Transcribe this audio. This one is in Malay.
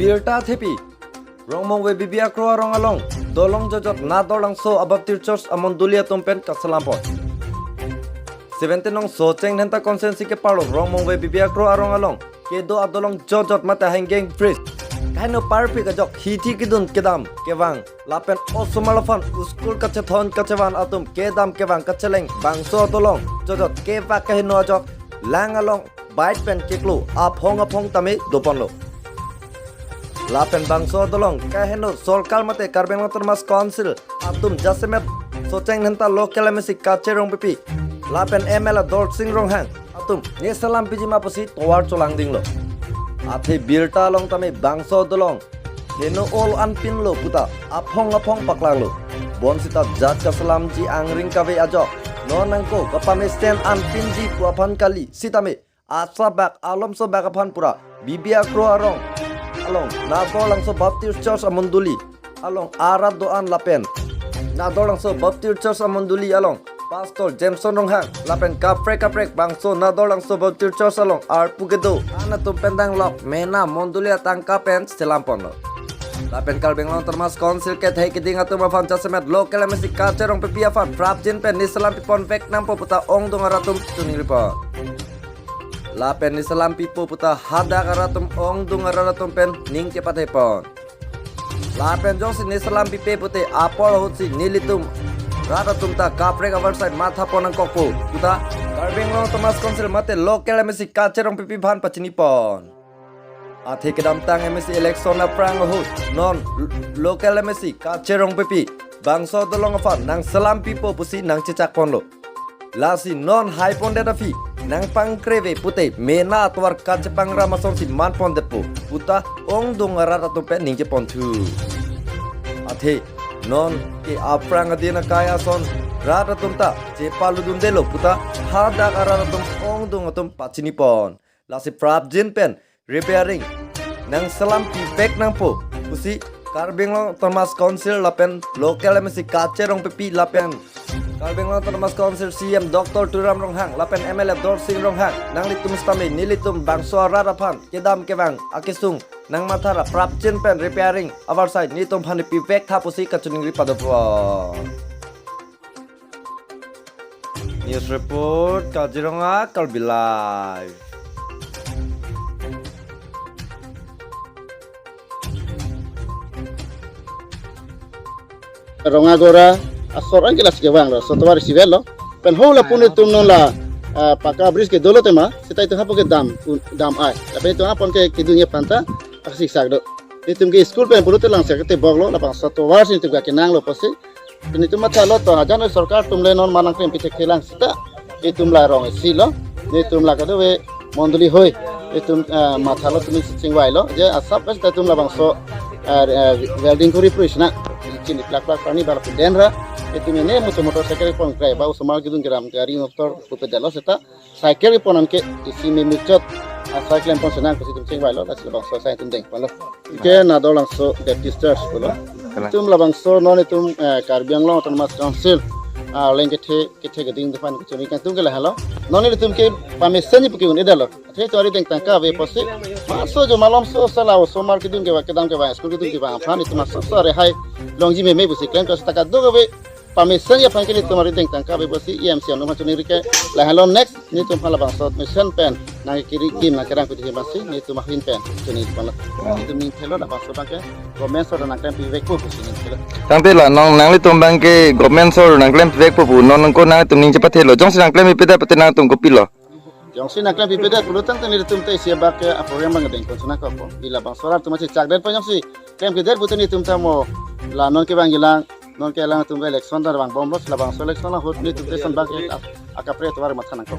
birta thepi rongmong we bibia kro rong along dolong jojot na dolang so above church amon dulia tumpen kasalampot 17 nong so cheng henta consensi ke palo rongmong we bibia kro arong along ke do adolong jojot mata hanging bridge kaino parpi ka jok hithi kidun kedam kewang lapen osomalafan school ka chethon ka chewan atum kedam kewang ka cheleng bangso dolong jojot kewa ka hino jok lang along bite pen keklu apong tame doponlo lapen bangso dolong kaheno solkal mate karbeng termas council atum jasemet socheng henta local mesi kacherong pipi lapen ml dort sing rong hang atum ne salam pijima posi towar cholang dinglo ate birta long tame bangso dolong heno ol anpin lo puta apong paklang lo bonsita jat ka salam ji angring kawe ajo nonangko kapame stand anpin ji puapan kali sitame asa bak alom so bak apan pura bibia kro arong along nadolang so baptist church amunduli along arad doan lapen nadolang so baptist church amunduli along pastor jameson ronghang lapen kaprek bangso nadolang so baptist church along ar pugedo ana to pendang lok mena mondulia tangka pen selampon lo lapen kalbeng long termas konsil ke thai kiding atu ma fan chasemet local mesi kacerong pepia fan prap jin pen nislam pipon vek nampo puta ong dongaratum tuning report lapen ni salam pipo puta hada karatum ong dungaratum pen ning cepat hepon lapen josi ni salam pipe pute apol hutsi nilitum ratatum ta kapre cover side matha ponang kokpo puta karbeng long tomas konsil mate local mesi kacerong pipi bhan pachini pon athe kedam tang mesi election na prang hut non local mesi kacerong pipi bangso dolong afan nang salam pipo pusi nang cecak pon lo lasi non high pon data fi nang pangkreve pute mena atwar kacepang ramasong si man pon depo puta ong dongara ratu pe ningje pon thu athe non ke aprang adina kaya son rata tumta je palu dundelo puta hada karatum ong dongatum pachini pon lasi prap jin pen repairing nang salam pipek nang po pusi karbeng long termas council lapen local mesi kacerong pipi lapen karbeng long termas council CM Dr. Turam Ronghang lapen MLF Dor Sing Ronghang nang litum stame nilitum bangso rarapan kedam kewang akisung nang matara prap jin pen repairing our side nitum phani pipek thapusi kachuning ripadopro news report Kaziranga Kalbi Live. Ronga gora asoran kelas ke bang lo sotobar sivelo pen hola pune tum non la paka bris ke dolo tema setai tu hapo ke dam ai tapi tu apon ke kidunya panta aksi sagdo itum ke school pen puluh telang sekete boglo la pang sotobar sin tu ga kenang lo posi ini tu mata lo to ajan sarkar tum le non manang pen pite kelang sita itum la rong silo itum la kado we monduli hoy itum mata lo tum singwai lo je asap pes tum la bang so welding kuri prishna cini plak pani bala denra itu mene motor cycle pon krai bau somal gidun gram gari motor pupe dalo seta cycle pon ke isi me michot cycle pon senang ko situm sing bailo las labang so sai tum deng palo ke na dolang so baptist church polo tum labang so non tum karbiang lo ton mas council lengke the geding depan ko choni kan tum ke la halo non tum ke pamesani pukun edalo the tori deng tangka ve posi maso jo malam so sala somal gidun ke kedam ke ba school gidun ke ba phani tum so re hai longji me busi klaim ko setakat do gawe pamisan ya pangkili tumari deng tangka be busi EMC no macam ni rike la halon next ni tum phala bang sot mission pen na kiri kim na kerang putih basi ni tum mahin pen chuni pala itu min thelo la bang so bang ke government so na klaim pi vek ko busi ni thelo tangte la nong nang li tum bang ke government so na klaim vek po bu non ko na tum ning cepat thelo jong sinang klaim pi pete nang tum ko pilo jong sinang klaim pi pete puluh tang ni tum te sia bak ke program bang deng ko suna ko bila bang solar tum macam cak dan jong si klaim ke der putih ni tum tamo la non ke bang gilang non ke lang tum election dar bang bombos la bang selection la hot ni tum te san bak akapre to war mathan ko